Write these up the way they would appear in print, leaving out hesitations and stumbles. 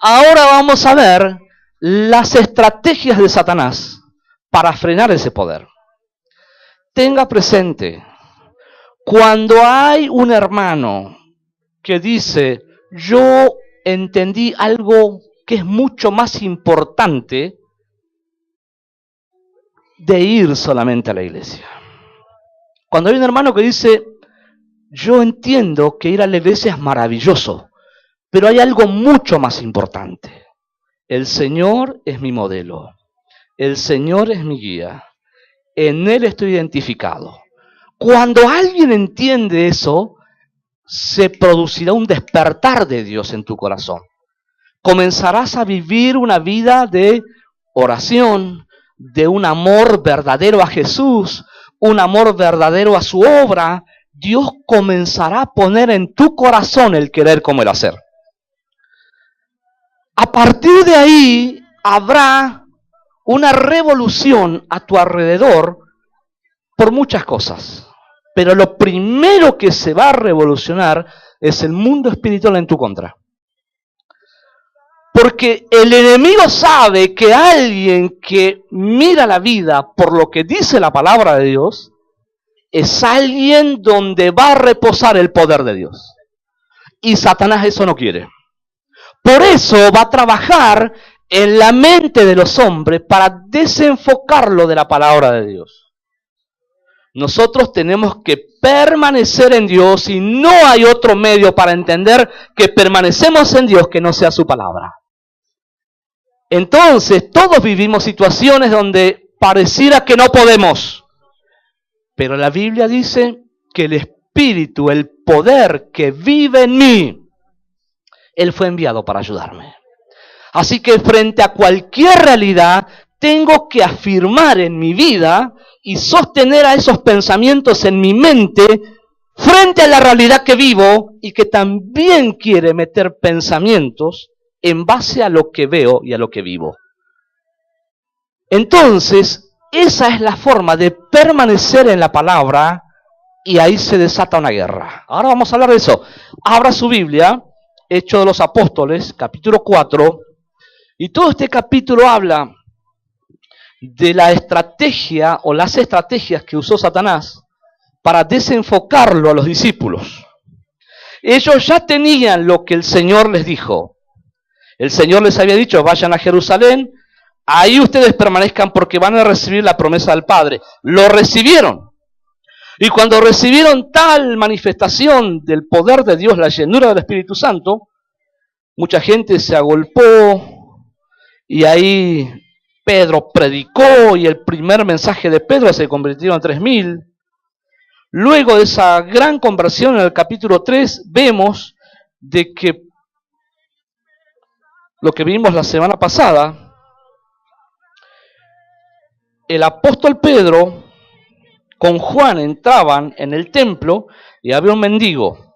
Ahora vamos a ver las estrategias de Satanás para frenar ese poder. Tenga presente, cuando hay un hermano que dice, yo entendí algo que es mucho más importante de ir solamente a la iglesia. Cuando hay un hermano que dice, yo entiendo que ir a la iglesia es maravilloso, pero hay algo mucho más importante. El Señor es mi modelo. El Señor es mi guía. En Él estoy identificado. Cuando alguien entiende eso, se producirá un despertar de Dios en tu corazón. Comenzarás a vivir una vida de oración, de un amor verdadero a Jesús, un amor verdadero a su obra. Dios comenzará a poner en tu corazón el querer como el hacer. A partir de ahí habrá una revolución a tu alrededor por muchas cosas. Pero lo primero que se va a revolucionar es el mundo espiritual en tu contra. Porque el enemigo sabe que alguien que mira la vida por lo que dice la palabra de Dios es alguien donde va a reposar el poder de Dios. Y Satanás eso no quiere. Por eso va a trabajar en la mente de los hombres para desenfocarlo de la palabra de Dios. Nosotros tenemos que permanecer en Dios y no hay otro medio para entender que permanecemos en Dios que no sea su palabra. Entonces, todos vivimos situaciones donde pareciera que no podemos. Pero la Biblia dice que el Espíritu, el poder que vive en mí, Él fue enviado para ayudarme. Así que frente a cualquier realidad, tengo que afirmar en mi vida y sostener a esos pensamientos en mi mente frente a la realidad que vivo y que también quiere meter pensamientos en base a lo que veo y a lo que vivo. Entonces, esa es la forma de permanecer en la palabra y ahí se desata una guerra. Ahora vamos a hablar de eso. Abra su Biblia, Hechos de los Apóstoles, capítulo 4, y todo este capítulo habla de la estrategia o las estrategias que usó Satanás para desenfocarlo a los discípulos. Ellos ya tenían lo que el Señor les dijo. El Señor les había dicho, vayan a Jerusalén, ahí ustedes permanezcan porque van a recibir la promesa del Padre. Lo recibieron. Y cuando recibieron tal manifestación del poder de Dios, la llenura del Espíritu Santo, mucha gente se agolpó y ahí Pedro predicó y el primer mensaje de Pedro se convirtió en 3.000. Luego de esa gran conversión en el capítulo 3 vemos de que lo que vimos la semana pasada, el apóstol Pedro con Juan entraban en el templo y había un mendigo.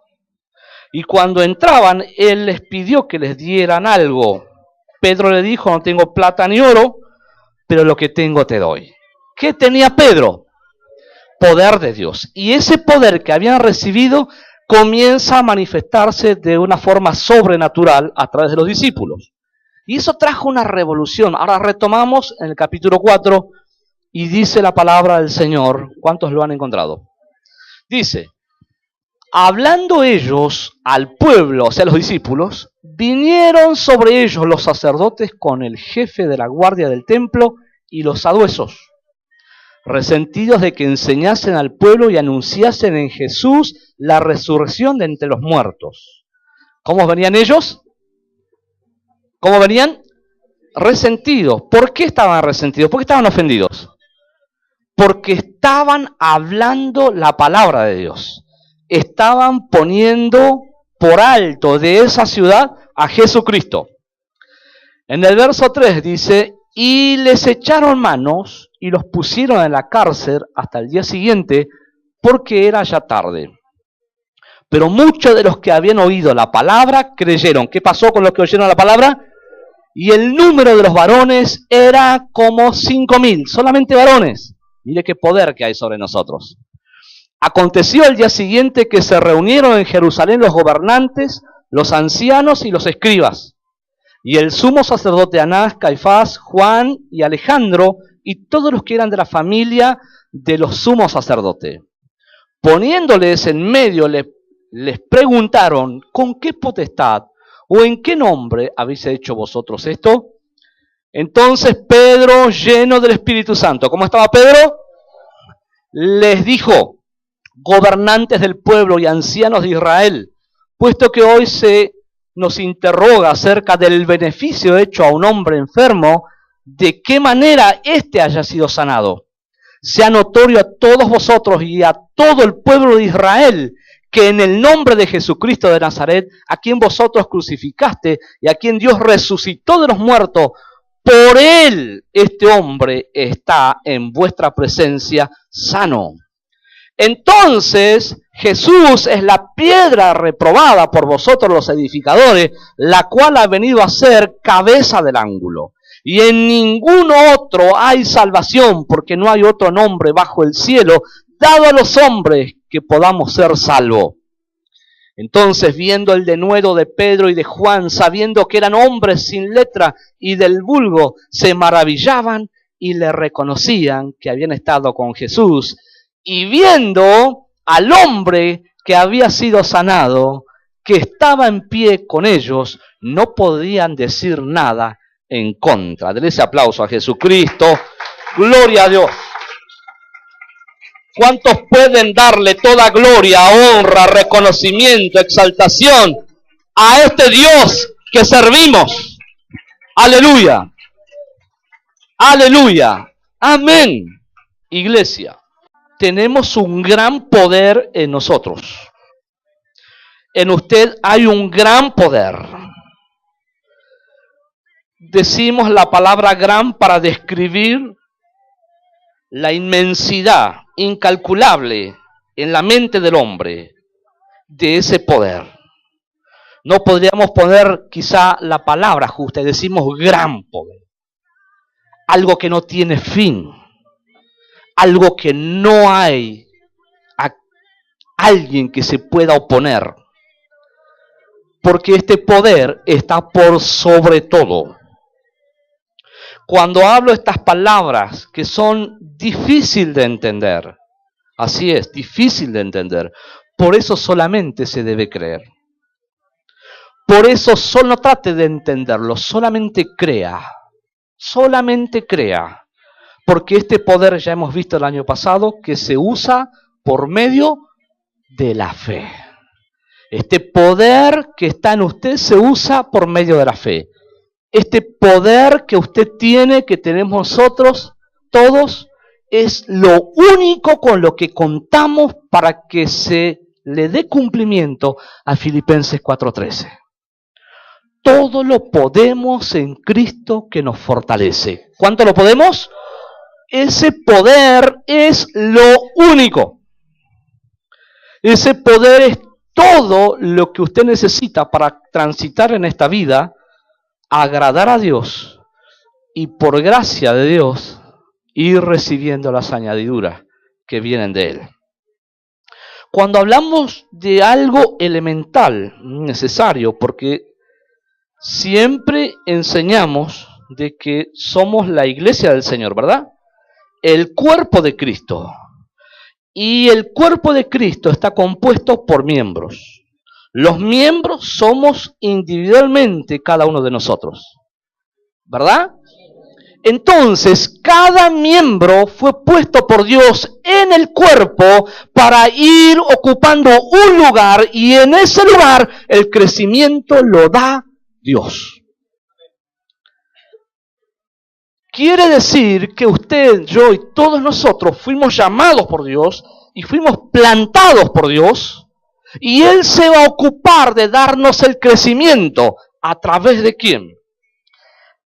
Y cuando entraban, él les pidió que les dieran algo. Pedro le dijo, no tengo plata ni oro, pero lo que tengo te doy. ¿Qué tenía Pedro? Poder de Dios. Y ese poder que habían recibido comienza a manifestarse de una forma sobrenatural a través de los discípulos. Y eso trajo una revolución. Ahora retomamos en el capítulo 4 y dice la palabra del Señor. ¿Cuántos lo han encontrado? Dice, hablando ellos al pueblo, o sea, los discípulos, vinieron sobre ellos los sacerdotes con el jefe de la guardia del templo y los saduceos, resentidos de que enseñasen al pueblo y anunciasen en Jesús la resurrección de entre los muertos. ¿Cómo venían ellos? ¿Cómo venían? Resentidos. ¿Por qué estaban resentidos? ¿Por qué estaban ofendidos? Porque estaban hablando la palabra de Dios. Estaban poniendo por alto de esa ciudad a Jesucristo. En el verso 3 dice, y les echaron manos y los pusieron en la cárcel hasta el día siguiente, porque era ya tarde. Pero muchos de los que habían oído la palabra creyeron. ¿Qué pasó con los que oyeron la palabra? Y el número de los varones era como 5.000, solamente varones. Mire qué poder que hay sobre nosotros. Aconteció el día siguiente que se reunieron en Jerusalén los gobernantes, los ancianos y los escribas. y el sumo sacerdote Anás, Caifás, Juan y Alejandro, y todos los que eran de la familia de los sumos sacerdotes. Poniéndoles en medio, les preguntaron, ¿con qué potestad o en qué nombre habéis hecho vosotros esto? Entonces Pedro, lleno del Espíritu Santo, ¿cómo estaba Pedro? Les dijo, gobernantes del pueblo y ancianos de Israel, puesto que hoy se nos interroga acerca del beneficio hecho a un hombre enfermo, de qué manera éste haya sido sanado. Sea notorio a todos vosotros y a todo el pueblo de Israel, que en el nombre de Jesucristo de Nazaret, a quien vosotros crucificaste y a quien Dios resucitó de los muertos, por él este hombre está en vuestra presencia sano. Entonces Jesús es la piedra reprobada por vosotros los edificadores, la cual ha venido a ser cabeza del ángulo. Y en ningún otro hay salvación, porque no hay otro nombre bajo el cielo dado a los hombres que podamos ser salvos. Entonces, viendo el denuedo de Pedro y de Juan, sabiendo que eran hombres sin letra y del vulgo, se maravillaban y le reconocían que habían estado con Jesús. Y viendo al hombre que había sido sanado, que estaba en pie con ellos, no podían decir nada en contra. Denle ese aplauso a Jesucristo. Gloria a Dios. ¿Cuántos pueden darle toda gloria, honra, reconocimiento, exaltación a este Dios que servimos? Aleluya. Aleluya. Amén. Iglesia, tenemos un gran poder en nosotros. En usted hay un gran poder. Decimos la palabra gran para describir la inmensidad incalculable en la mente del hombre de ese poder. No podríamos poner quizá la palabra justa y decimos gran poder. Algo que no tiene fin. Algo que no hay a alguien que se pueda oponer. Porque este poder está por sobre todo. Cuando hablo estas palabras que son difíciles de entender, así es, difícil de entender, por eso solamente se debe creer. Por eso solo no trate de entenderlo, solamente crea, porque este poder ya hemos visto el año pasado que se usa por medio de la fe. Este poder que está en usted se usa por medio de la fe. Este poder que usted tiene, que tenemos nosotros, todos, es lo único con lo que contamos para que se le dé cumplimiento a Filipenses 4:13. Todo lo podemos en Cristo que nos fortalece. ¿Cuánto lo podemos? Ese poder es lo único. Ese poder es todo lo que usted necesita para transitar en esta vida, agradar a Dios y por gracia de Dios ir recibiendo las añadiduras que vienen de Él. Cuando hablamos de algo elemental, necesario, porque siempre enseñamos de que somos la iglesia del Señor, ¿verdad? El cuerpo de Cristo. Y el cuerpo de Cristo está compuesto por miembros. Los miembros somos individualmente cada uno de nosotros, ¿verdad? Entonces, cada miembro fue puesto por Dios en el cuerpo para ir ocupando un lugar, y en ese lugar el crecimiento lo da Dios. Quiere decir que usted, yo y todos nosotros fuimos llamados por Dios y fuimos plantados por Dios. Y Él se va a ocupar de darnos el crecimiento. ¿A través de quién?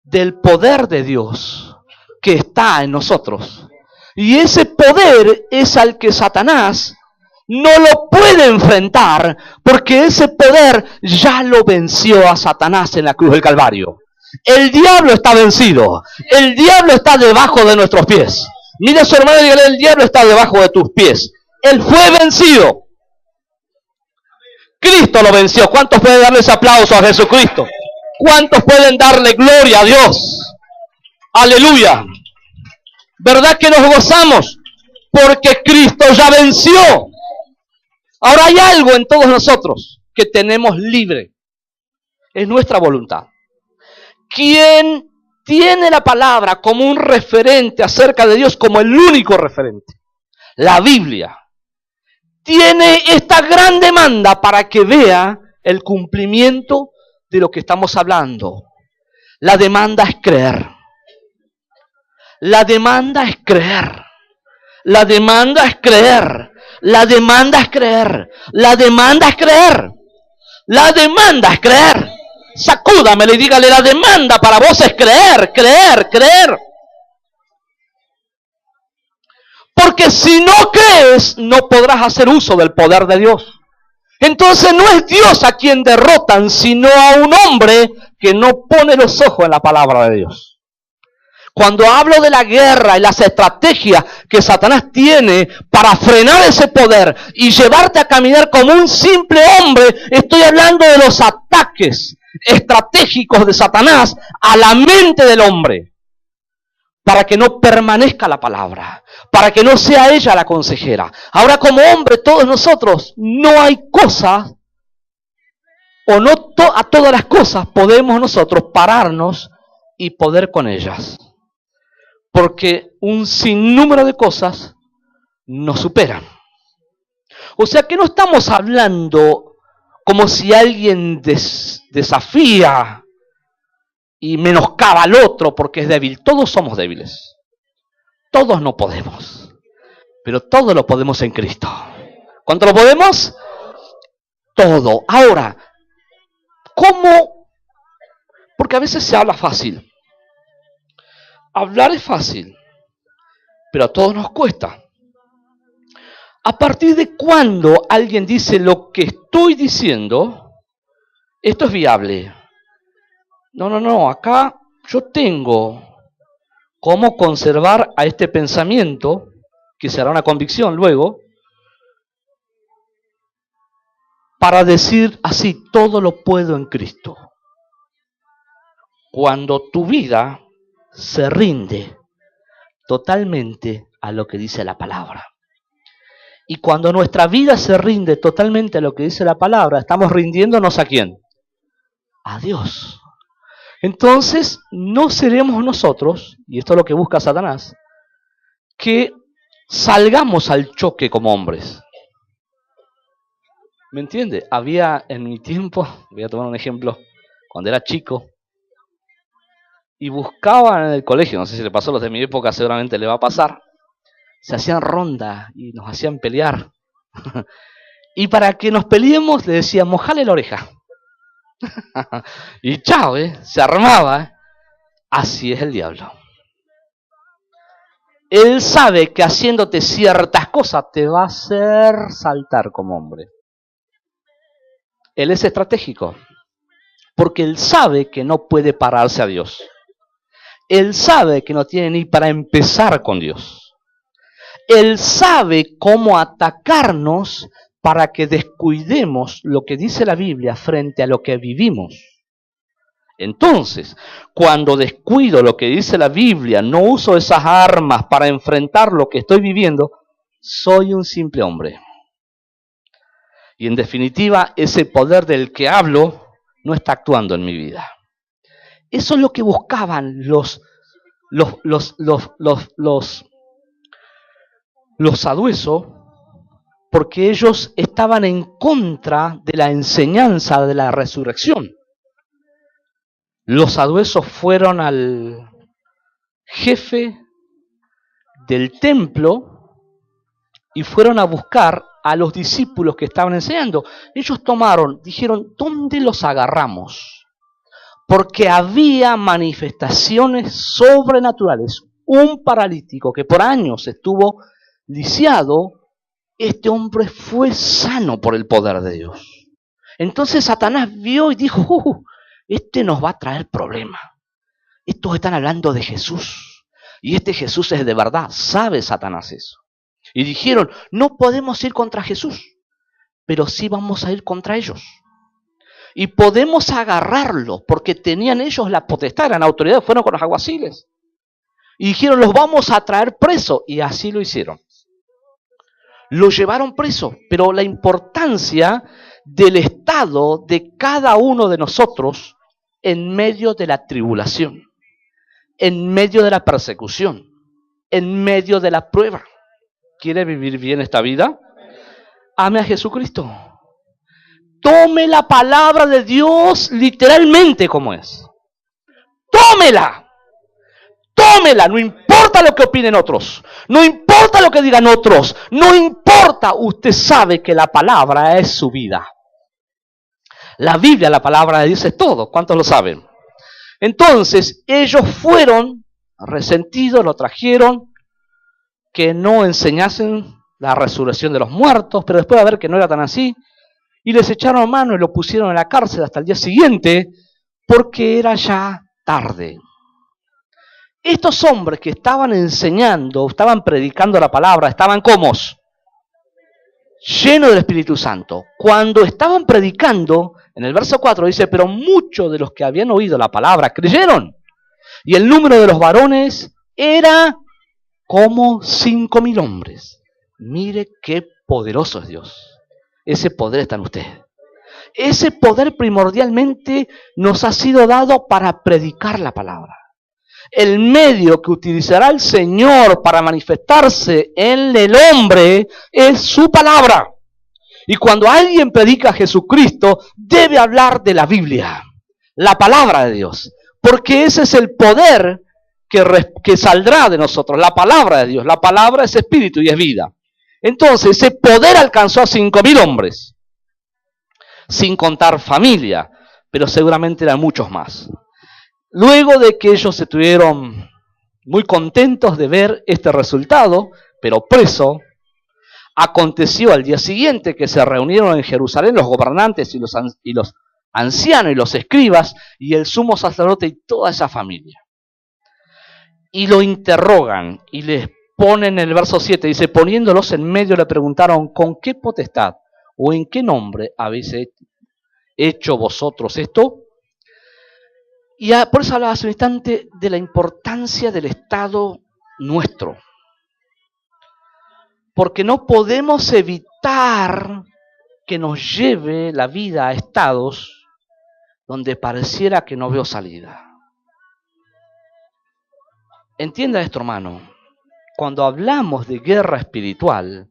Del poder de Dios que está en nosotros. Y ese poder es al que Satanás no lo puede enfrentar, porque ese poder ya lo venció a Satanás en la cruz del Calvario. El diablo está vencido. El diablo está debajo de nuestros pies. Mire a su hermano y dígale: el diablo está debajo de tus pies. Él fue vencido. Cristo lo venció. ¿Cuántos pueden darle ese aplauso a Jesucristo? ¿Cuántos pueden darle gloria a Dios? Aleluya. ¿Verdad que nos gozamos? Porque Cristo ya venció. Ahora hay algo en todos nosotros que tenemos libre. Es nuestra voluntad. ¿Quién tiene la palabra como un referente acerca de Dios, como el único referente? La Biblia. Tiene esta gran demanda para que vea el cumplimiento de lo que estamos hablando. La demanda es creer. La demanda es creer. La demanda es creer. La demanda es creer. La demanda es creer. La demanda es creer. Sacúdamele y dígale, la demanda para vos es creer, creer, creer. Porque si no crees, no podrás hacer uso del poder de Dios. Entonces no es Dios a quien derrotan, sino a un hombre que no pone los ojos en la palabra de Dios. Cuando hablo de la guerra y las estrategias que Satanás tiene para frenar ese poder y llevarte a caminar como un simple hombre, estoy hablando de los ataques estratégicos de Satanás a la mente del hombre, para que no permanezca la palabra, para que no sea ella la consejera. Ahora, como hombre, todos nosotros, no hay cosas, o no a todas las cosas podemos nosotros pararnos y poder con ellas. Porque un sinnúmero de cosas nos superan. O sea que no estamos hablando como si alguien desafía y menoscaba al otro porque es débil. Todos somos débiles. Todos no podemos. Pero todo lo podemos en Cristo. ¿Cuánto lo podemos? Todo. Ahora, ¿cómo? Porque a veces se habla fácil. Hablar es fácil, pero a todos nos cuesta. ¿A partir de cuándo alguien dice lo que estoy diciendo, esto es viable? No, acá yo tengo cómo conservar a este pensamiento, que será una convicción luego, para decir así, todo lo puedo en Cristo. Cuando tu vida se rinde totalmente a lo que dice la palabra. Y cuando nuestra vida se rinde totalmente a lo que dice la palabra, estamos rindiéndonos ¿a quién? A Dios. Entonces, no seremos nosotros, y esto es lo que busca Satanás, que salgamos al choque como hombres. ¿Me entiende? Había en mi tiempo, voy a tomar un ejemplo, cuando era chico, y buscaban en el colegio, no sé si le pasó a los de mi época, seguramente le va a pasar, se hacían ronda y nos hacían pelear. Y para que nos peleemos le decíamos, jale la oreja. Y chao, se armaba. Así es el diablo. Él sabe que haciéndote ciertas cosas te va a hacer saltar como hombre. Él es estratégico, porque él sabe que no puede pararse a Dios. Él sabe que no tiene ni para empezar con Dios. Él sabe cómo atacarnos para que descuidemos lo que dice la Biblia frente a lo que vivimos. Entonces, cuando descuido lo que dice la Biblia, no uso esas armas para enfrentar lo que estoy viviendo, soy un simple hombre. Y en definitiva, ese poder del que hablo no está actuando en mi vida. Eso es lo que buscaban los saduceos, porque ellos estaban en contra de la enseñanza de la resurrección. Los saduceos fueron al jefe del templo y fueron a buscar a los discípulos que estaban enseñando. Ellos dijeron, ¿dónde los agarramos? Porque había manifestaciones sobrenaturales. Un paralítico que por años estuvo lisiado, este hombre fue sano por el poder de Dios. Entonces Satanás vio y dijo, este nos va a traer problemas. Estos están hablando de Jesús. Y este Jesús es de verdad. Sabe Satanás eso. Y dijeron, no podemos ir contra Jesús, pero sí vamos a ir contra ellos. Y podemos agarrarlo, porque tenían ellos la potestad, eran autoridades, fueron con los alguaciles. Y dijeron, los vamos a traer preso. Y así lo hicieron. Lo llevaron preso. Pero la importancia del estado de cada uno de nosotros en medio de la tribulación, en medio de la persecución, en medio de la prueba. ¿Quiere vivir bien esta vida? Ame a Jesucristo. Tome la palabra de Dios literalmente como es. Tómela. Tómela. No importa lo que opinen otros. No importa lo que digan otros. No importa. Usted sabe que la palabra es su vida. La Biblia, la palabra de Dios es todo. ¿Cuántos lo saben? Entonces, ellos fueron resentidos, lo trajeron, que no enseñasen la resurrección de los muertos, pero después de ver que no era tan así, y les echaron mano y lo pusieron en la cárcel hasta el día siguiente, porque era ya tarde. Estos hombres que estaban enseñando, estaban predicando la palabra, estaban ¿cómo? Llenos del Espíritu Santo. Cuando estaban predicando, en el verso 4 dice, pero muchos de los que habían oído la palabra creyeron, y el número de los varones era como 5.000 hombres. Mire qué poderoso es Dios. Ese poder está en usted. Ese poder primordialmente nos ha sido dado para predicar la palabra. El medio que utilizará el Señor para manifestarse en el hombre es su palabra. Y cuando alguien predica a Jesucristo, debe hablar de la Biblia, la palabra de Dios. Porque ese es el poder que saldrá de nosotros, la palabra de Dios. La palabra es espíritu y es vida. Entonces, ese poder alcanzó a 5.000 hombres, sin contar familia, pero seguramente eran muchos más. Luego de que ellos estuvieron muy contentos de ver este resultado, pero preso, aconteció al día siguiente que se reunieron en Jerusalén los gobernantes y los ancianos y los escribas y el sumo sacerdote y toda esa familia. Y lo interrogan y les ponen en el verso 7, dice, poniéndolos en medio le preguntaron, ¿con qué potestad o en qué nombre habéis hecho vosotros esto? Y por eso hablaba hace un instante de la importancia del estado nuestro. Porque no podemos evitar que nos lleve la vida a estados donde pareciera que no veo salida. Entienda esto, hermano. Cuando hablamos de guerra espiritual,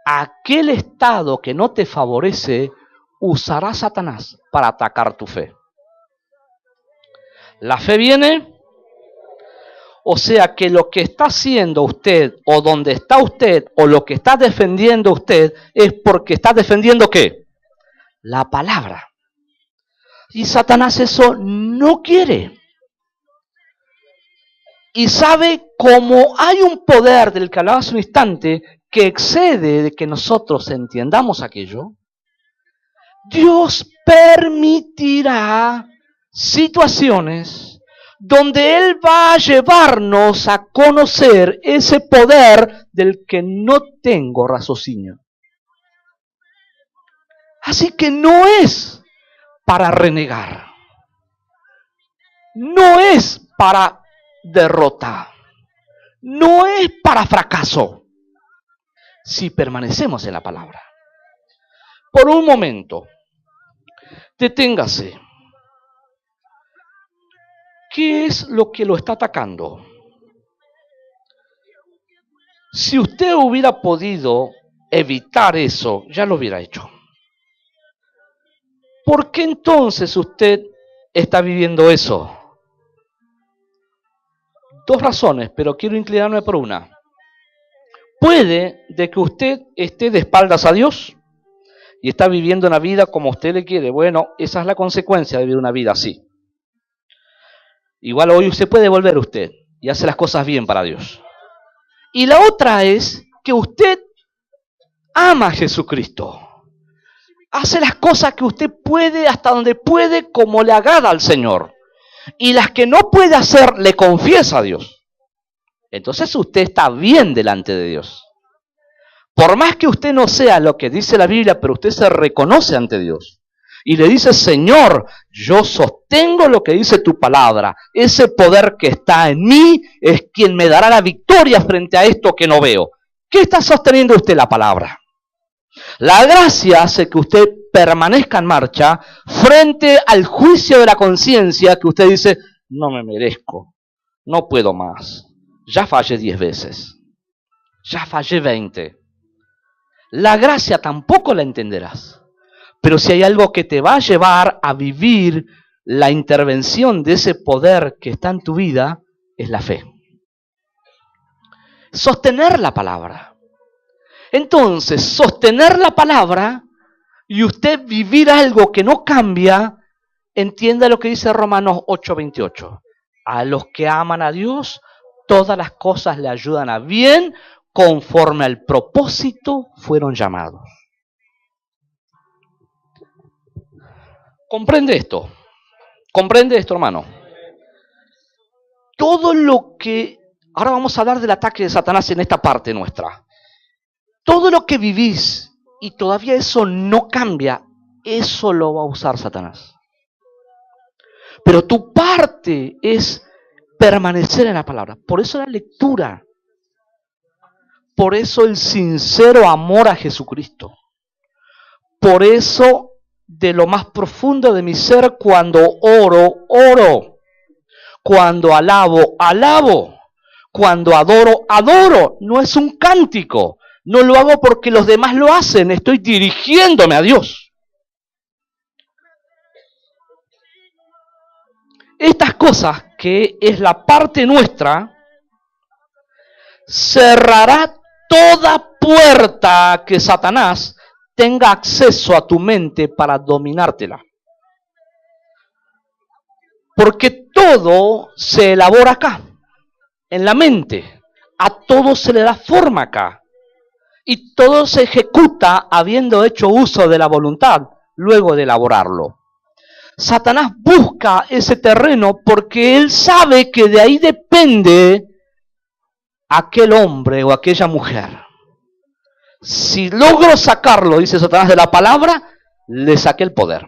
aquel estado que no te favorece usará Satanás para atacar tu fe. La fe viene, o sea que lo que está haciendo usted, o donde está usted, o lo que está defendiendo usted, es porque está defendiendo ¿qué? La palabra. Y Satanás eso no quiere. Y sabe, como hay un poder del que hablaba hace un instante, que excede de que nosotros entendamos aquello, Dios permitirá situaciones donde Él va a llevarnos a conocer ese poder del que no tengo raciocinio. Así que no es para renegar, no es para derrota, no es para fracaso, si permanecemos en la palabra. Por un momento, deténgase. ¿Qué es lo que lo está atacando? Si usted hubiera podido evitar eso, ya lo hubiera hecho. ¿Por qué entonces usted está viviendo eso? Dos razones, pero quiero inclinarme por una. Puede de que usted esté de espaldas a Dios y está viviendo una vida como usted le quiere. Bueno, esa es la consecuencia de vivir una vida así. Igual hoy usted puede volver usted y hace las cosas bien para Dios. Y la otra es que usted ama a Jesucristo. Hace las cosas que usted puede, hasta donde puede, como le agrada al Señor. Y las que no puede hacer, le confiesa a Dios. Entonces usted está bien delante de Dios. Por más que usted no sea lo que dice la Biblia, pero usted se reconoce ante Dios. y le dice, Señor, yo sostengo lo que dice tu palabra. Ese poder que está en mí es quien me dará la victoria frente a esto que no veo. ¿Qué está sosteniendo usted? La palabra. La gracia hace que usted permanezca en marcha frente al juicio de la conciencia que usted dice, no me merezco, no puedo más. Ya fallé 10 veces, ya fallé 20. La gracia tampoco la entenderás. Pero si hay algo que te va a llevar a vivir la intervención de ese poder que está en tu vida, es la fe. Sostener la palabra. Entonces, sostener la palabra y usted vivir algo que no cambia, entienda lo que dice Romanos 8:28. A los que aman a Dios, todas las cosas le ayudan a bien, conforme al propósito fueron llamados. ¿Comprende esto? ¿Comprende esto, hermano? Todo lo que... Ahora vamos a hablar del ataque de Satanás en esta parte nuestra. Todo lo que vivís y todavía eso no cambia, eso lo va a usar Satanás. Pero tu parte es permanecer en la palabra. Por eso la lectura. Por eso el sincero amor a Jesucristo. Por eso, de lo más profundo de mi ser, cuando oro, oro. Cuando alabo, alabo. Cuando adoro, adoro. No es un cántico. No lo hago porque los demás lo hacen. Estoy dirigiéndome a Dios. Estas cosas, que es la parte nuestra, cerrará toda puerta que Satanás tenga acceso a tu mente para dominártela. Porque todo se elabora acá, en la mente. A todo se le da forma acá. Y todo se ejecuta habiendo hecho uso de la voluntad, luego de elaborarlo. Satanás busca ese terreno porque él sabe que de ahí depende aquel hombre o aquella mujer. Si logro sacarlo, dice Satanás, de la palabra, le saqué el poder.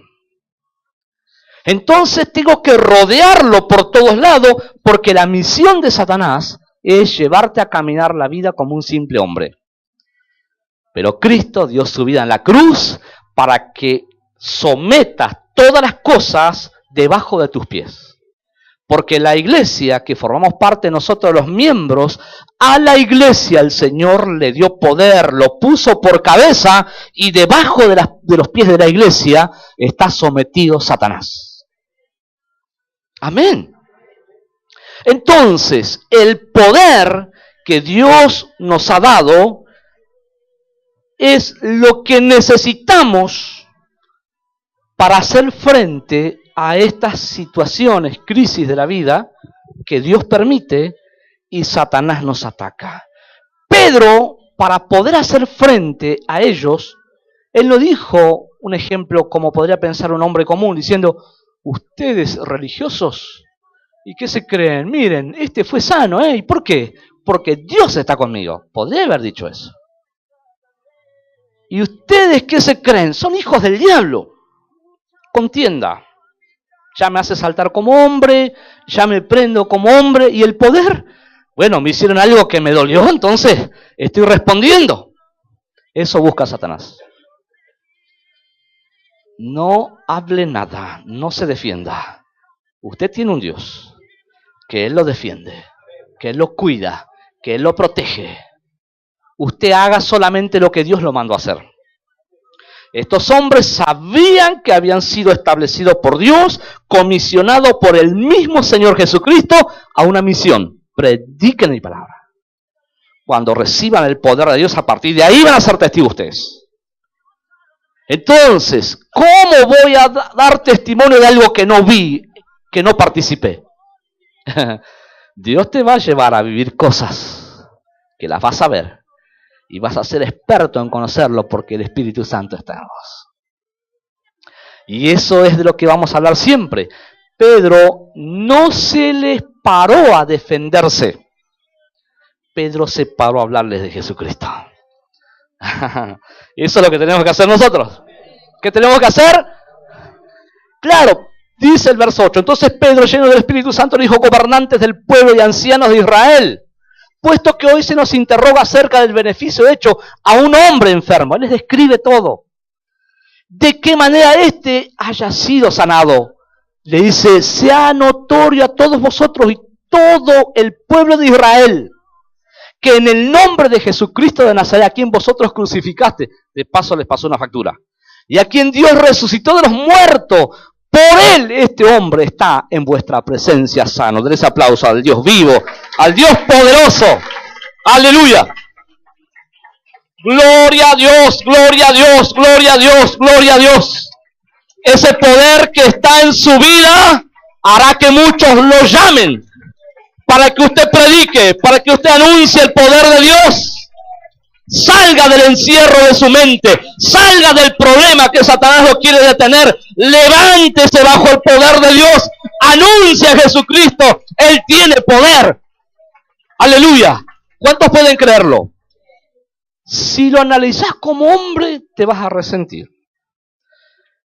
Entonces tengo que rodearlo por todos lados, porque la misión de Satanás es llevarte a caminar la vida como un simple hombre. Pero Cristo dio su vida en la cruz para que sometas todas las cosas debajo de tus pies. Porque la iglesia, que formamos parte nosotros los miembros, a la iglesia el Señor le dio poder, lo puso por cabeza, y debajo de los pies de la iglesia está sometido Satanás. Amén. Entonces, el poder que Dios nos ha dado es lo que necesitamos para hacer frente a estas situaciones, crisis de la vida, que Dios permite y Satanás nos ataca. Pedro, para poder hacer frente a ellos, él no dijo un ejemplo como podría pensar un hombre común, diciendo, ustedes religiosos, ¿y qué se creen? Miren, este fue sano, ¿eh? ¿Y por qué? Porque Dios está conmigo. Podría haber dicho eso. ¿Y ustedes qué se creen? Son hijos del diablo. Contienda. Ya me hace saltar como hombre, ya me prendo como hombre, y el poder, bueno, me hicieron algo que me dolió, entonces estoy respondiendo. Eso busca Satanás. No hable nada, no se defienda. Usted tiene un Dios, que Él lo defiende, que Él lo cuida, que Él lo protege. Usted haga solamente lo que Dios lo mandó a hacer. Estos hombres sabían que habían sido establecidos por Dios, comisionados por el mismo Señor Jesucristo a una misión. Prediquen mi palabra. Cuando reciban el poder de Dios, a partir de ahí van a ser testigos ustedes. Entonces, ¿cómo voy a dar testimonio de algo que no vi, que no participé? Dios te va a llevar a vivir cosas que las vas a ver. Y vas a ser experto en conocerlo porque el Espíritu Santo está en vos. Y eso es de lo que vamos a hablar siempre. Pedro no se les paró a defenderse. Pedro se paró a hablarles de Jesucristo. Eso es lo que tenemos que hacer nosotros. ¿Qué tenemos que hacer? Claro, dice el verso 8. Entonces Pedro, lleno del Espíritu Santo, le dijo: gobernantes del pueblo y ancianos de Israel, puesto que hoy se nos interroga acerca del beneficio hecho a un hombre enfermo. Él les describe todo. De qué manera éste haya sido sanado. Le dice: sea notorio a todos vosotros y todo el pueblo de Israel, que en el nombre de Jesucristo de Nazaret, a quien vosotros crucificaste, de paso les pasó una factura, y a quien Dios resucitó de los muertos, por él este hombre está en vuestra presencia sano. Den ese aplauso al Dios vivo, al Dios poderoso. Aleluya. Gloria a Dios, gloria a Dios, gloria a Dios, gloria a Dios. Ese poder que está en su vida hará que muchos lo llamen, para que usted predique, para que usted anuncie el poder de Dios. Salga del encierro de su mente, salga del problema que Satanás lo quiere detener, levántese bajo el poder de Dios, anuncia a Jesucristo, Él tiene poder. Aleluya. ¿Cuántos pueden creerlo? Si lo analizás como hombre, te vas a resentir.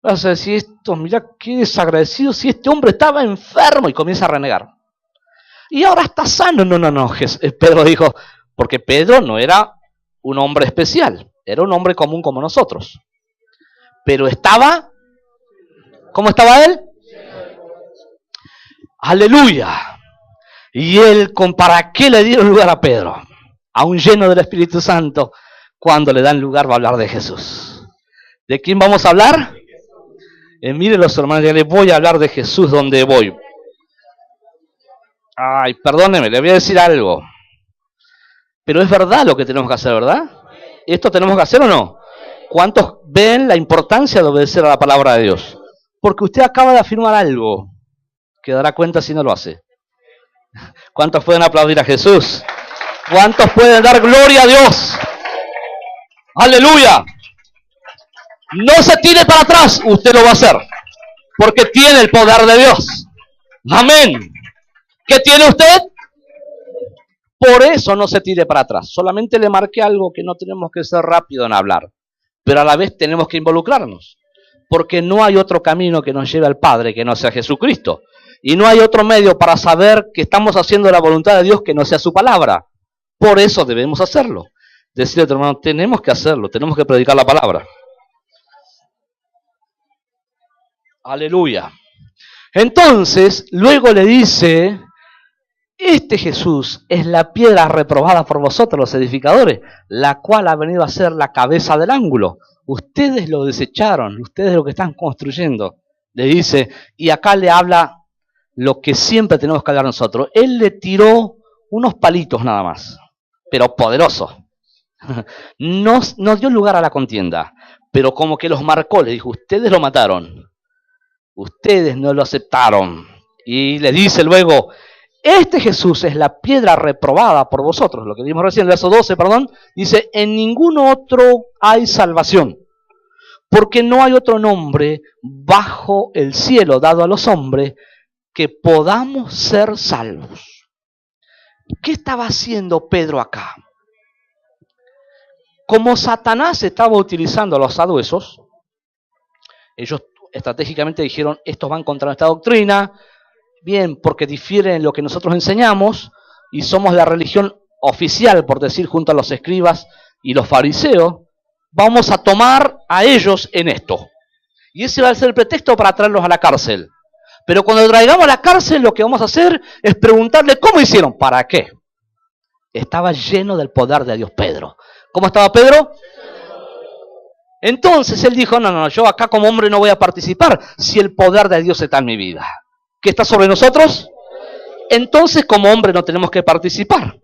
Vas a decir: esto, mira qué desagradecido, si este hombre estaba enfermo, y comienza a renegar. Y ahora está sano. No. Pedro dijo, porque Pedro no era un hombre especial, era un hombre común como nosotros. Pero estaba, ¿cómo estaba él? Aleluya. Y él, ¿para qué le dieron lugar a Pedro? Aún lleno del Espíritu Santo, cuando le dan lugar va a hablar de Jesús. ¿De quién vamos a hablar? Miren los hermanos, ya les voy a hablar de Jesús donde voy. Ay, perdóneme, le voy a decir algo. Pero es verdad lo que tenemos que hacer, ¿verdad? ¿Esto tenemos que hacer o no? ¿Cuántos ven la importancia de obedecer a la palabra de Dios? Porque usted acaba de afirmar algo que dará cuenta si no lo hace. ¿Cuántos pueden aplaudir a Jesús? ¿Cuántos pueden dar gloria a Dios? ¡Aleluya! No se tire para atrás, usted lo va a hacer, porque tiene el poder de Dios. Amén. ¿Qué tiene usted? Por eso no se tire para atrás. Solamente le marqué algo, que no tenemos que ser rápido en hablar, pero a la vez tenemos que involucrarnos, porque no hay otro camino que nos lleve al Padre que no sea Jesucristo, y no hay otro medio para saber que estamos haciendo la voluntad de Dios que no sea su palabra. Por eso debemos hacerlo. Decirle a tu hermano: tenemos que hacerlo, tenemos que predicar la palabra. Aleluya. Entonces, luego le dice: este Jesús es la piedra reprobada por vosotros los edificadores, la cual ha venido a ser la cabeza del ángulo. Ustedes lo desecharon, ustedes lo que están construyendo. Le dice, y acá le habla lo que siempre tenemos que hablar nosotros. Él le tiró unos palitos nada más, pero poderosos. No dio lugar a la contienda, pero como que los marcó, le dijo: ustedes lo mataron, ustedes no lo aceptaron. Y le dice luego: este Jesús es la piedra reprobada por vosotros. Lo que vimos recién, el verso 12, dice: en ningún otro hay salvación, porque no hay otro nombre bajo el cielo dado a los hombres que podamos ser salvos. ¿Qué estaba haciendo Pedro acá? Como Satanás estaba utilizando a los saduceos, ellos estratégicamente dijeron: estos van contra nuestra doctrina, bien, porque difieren en lo que nosotros enseñamos, y somos la religión oficial, por decir, junto a los escribas y los fariseos, vamos a tomar a ellos en esto. Y ese va a ser el pretexto para traerlos a la cárcel. Pero cuando traigamos a la cárcel, lo que vamos a hacer es preguntarle: ¿cómo hicieron? ¿Para qué? Estaba lleno del poder de Dios Pedro. ¿Cómo estaba Pedro? Entonces él dijo: no, yo acá como hombre no voy a participar si el poder de Dios está en mi vida. ¿Qué está sobre nosotros? Entonces como hombre no tenemos que participar,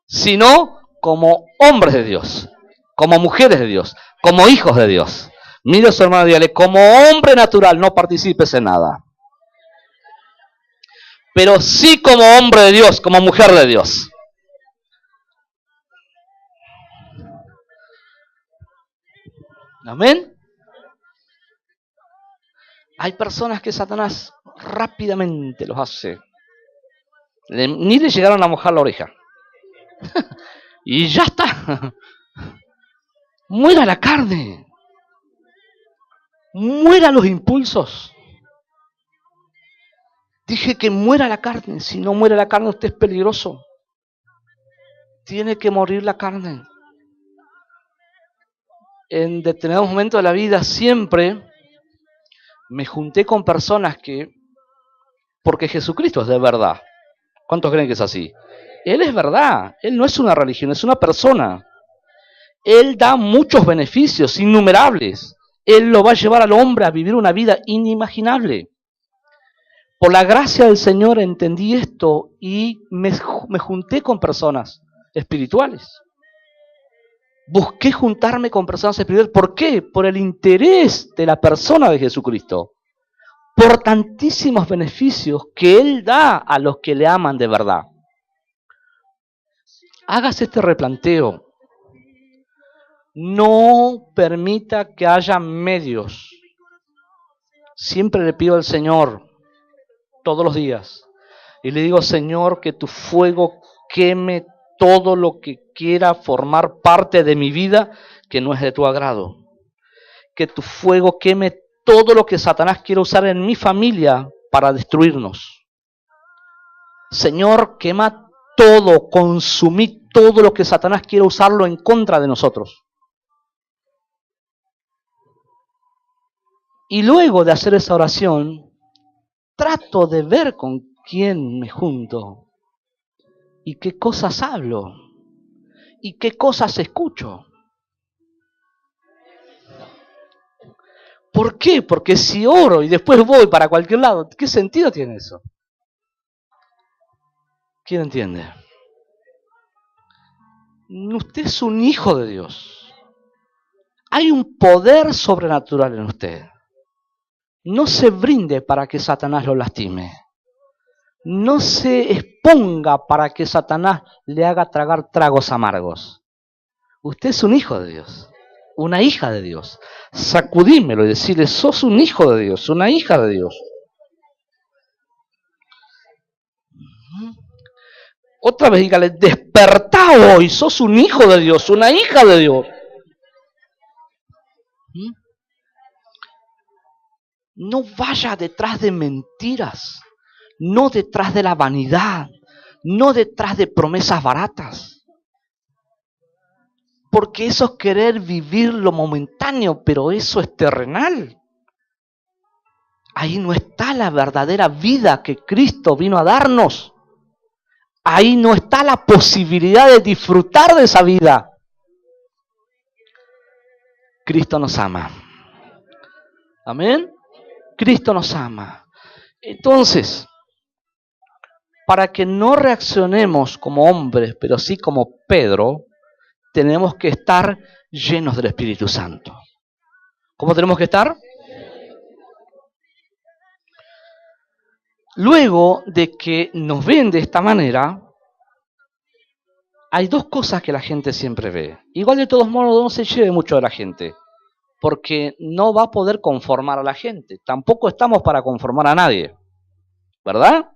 sino como hombres de Dios, como mujeres de Dios, como hijos de Dios. Mire a su hermano y dígale: como hombre natural no participes en nada, pero sí como hombre de Dios, como mujer de Dios. Amén. Hay personas que Satanás rápidamente los hace. Ni le llegaron a mojar la oreja. Y ya está. Muera la carne. muera los impulsos. Dije que muera la carne. Si no muere la carne, usted es peligroso. Tiene que morir la carne. En determinados momentos de la vida siempre me junté con personas que, porque Jesucristo es de verdad. ¿Cuántos creen que es así? Él es verdad. Él no es una religión, es una persona. Él da muchos beneficios, innumerables. Él lo va a llevar al hombre a vivir una vida inimaginable. Por la gracia del Señor entendí esto y me junté con personas espirituales. Busqué juntarme con personas espirituales. ¿Por qué? Por el interés de la persona de Jesucristo. Por tantísimos beneficios que Él da a los que le aman de verdad. Hágase este replanteo. No permita que haya medios. Siempre le pido al Señor, todos los días, y le digo, Señor, que tu fuego queme todo lo que quiera formar parte de mi vida que no es de tu agrado. Que tu fuego queme todo lo que Satanás quiere usar en mi familia para destruirnos. Señor, quema todo, consumí todo lo que Satanás quiere usarlo en contra de nosotros. Y luego de hacer esa oración, trato de ver con quién me junto y qué cosas hablo y qué cosas escucho. ¿Por qué? Porque si oro y después voy para cualquier lado, ¿qué sentido tiene eso? ¿Quién entiende? Usted es un hijo de Dios. Hay un poder sobrenatural en usted. No se brinde para que Satanás lo lastime. No se exponga para que Satanás le haga tragar tragos amargos. Usted es un hijo de Dios, una hija de Dios. Sacudímelo y decirle, sos un hijo de Dios, una hija de Dios. Otra vez dígale, despertá hoy, sos un hijo de Dios, una hija de Dios. No vaya detrás de mentiras, no detrás de la vanidad, no detrás de promesas baratas. Porque eso es querer vivir lo momentáneo, pero eso es terrenal. Ahí no está la verdadera vida que Cristo vino a darnos. Ahí no está la posibilidad de disfrutar de esa vida. Cristo nos ama. Amén. Cristo nos ama. Entonces, para que no reaccionemos como hombres, pero sí como Pedro, tenemos que estar llenos del Espíritu Santo. ¿Cómo tenemos que estar? Luego de que nos ven de esta manera, hay dos cosas que la gente siempre ve. Igual de todos modos no se lleve mucho de la gente, porque no va a poder conformar a la gente. Tampoco estamos para conformar a nadie, ¿verdad?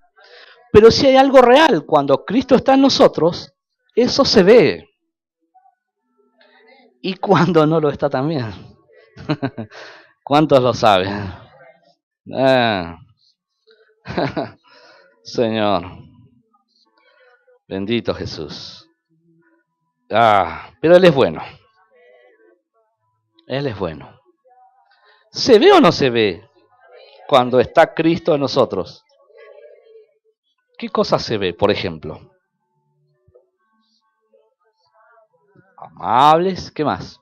Pero si hay algo real, cuando Cristo está en nosotros, eso se ve. Y cuando no lo está también. ¿Cuántos lo saben? Señor, bendito Jesús. Pero Él es bueno. Él es bueno. ¿Se ve o no se ve cuando está Cristo en nosotros? ¿Qué cosa se ve, por ejemplo? Amables, ¿qué más?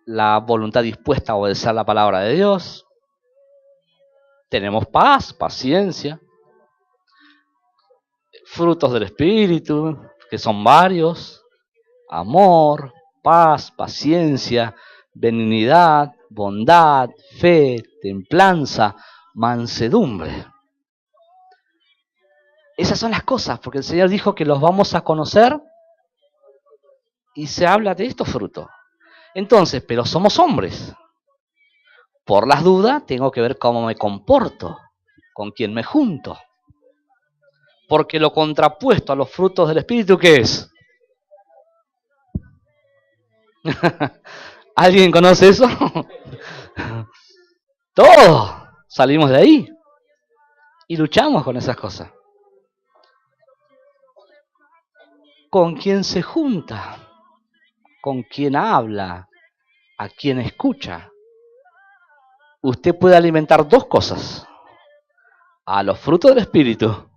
La voluntad dispuesta a obedecer la palabra de Dios. Tenemos paz, paciencia, frutos del Espíritu, que son varios, amor, paz, paciencia, benignidad, bondad, fe, templanza, mansedumbre. Esas son las cosas, porque el Señor dijo que los vamos a conocer y se habla de estos frutos. Entonces, pero somos hombres. Por las dudas, tengo que ver cómo me comporto, con quién me junto. Porque lo contrapuesto a los frutos del Espíritu, ¿qué es? ¿Alguien conoce eso? Todos salimos de ahí y luchamos con esas cosas. ¿Con quién se junta? ¿Con quién habla? ¿A quién escucha? Usted puede alimentar dos cosas: a los frutos del Espíritu.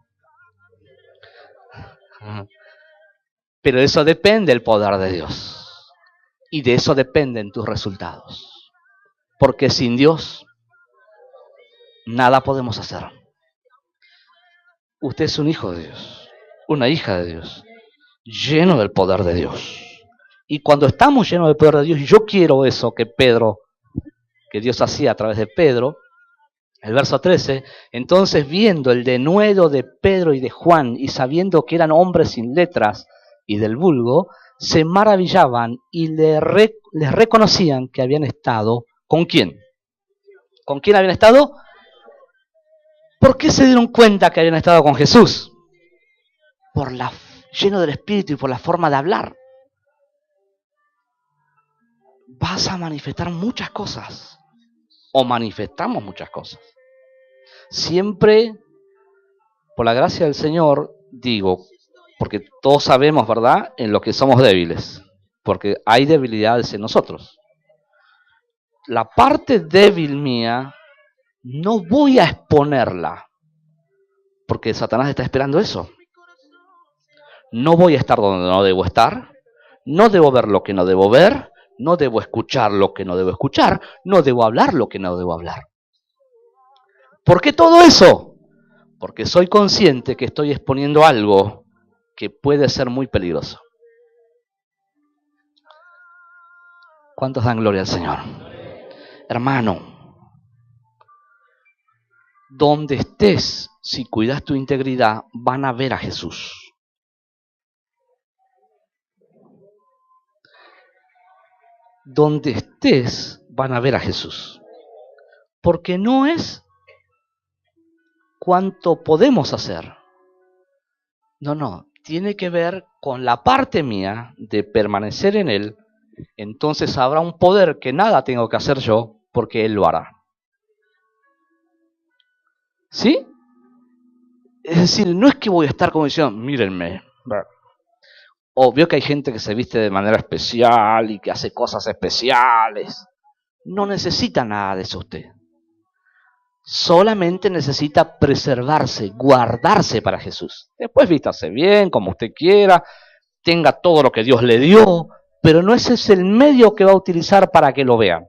Pero eso depende del poder de Dios. Y de eso dependen tus resultados. Porque sin Dios, nada podemos hacer. Usted es un hijo de Dios, una hija de Dios, lleno del poder de Dios. Y cuando estamos llenos del poder de Dios, yo quiero eso que Dios hacía a través de Pedro, el verso 13, entonces viendo el denuedo de Pedro y de Juan, y sabiendo que eran hombres sin letras y del vulgo, se maravillaban y les reconocían que habían estado, ¿con quién? ¿Con quién habían estado? ¿Por qué se dieron cuenta que habían estado con Jesús? Lleno del Espíritu y por la forma de hablar. Vas a manifestar muchas cosas, o manifestamos muchas cosas. Siempre, por la gracia del Señor, digo, porque todos sabemos, ¿verdad?, en lo que somos débiles, porque hay debilidades en nosotros. La parte débil mía, no voy a exponerla, porque Satanás está esperando eso. No voy a estar donde no debo estar, no debo ver lo que no debo ver, no debo escuchar lo que no debo escuchar, no debo hablar lo que no debo hablar. ¿Por qué todo eso? Porque soy consciente que estoy exponiendo algo que puede ser muy peligroso. ¿Cuántos dan gloria al Señor? Hermano, donde estés, si cuidas tu integridad, van a ver a Jesús. Donde estés, van a ver a Jesús. Porque no es cuánto podemos hacer. No, tiene que ver con la parte mía de permanecer en Él. Entonces habrá un poder que nada tengo que hacer yo, porque Él lo hará. ¿Sí? Es decir, no es que voy a estar como diciendo, mírenme. Obvio que hay gente que se viste de manera especial y que hace cosas especiales. No necesita nada de eso usted. Solamente necesita preservarse, guardarse para Jesús. Después vístase bien, como usted quiera, tenga todo lo que Dios le dio, pero no ese es el medio que va a utilizar para que lo vean.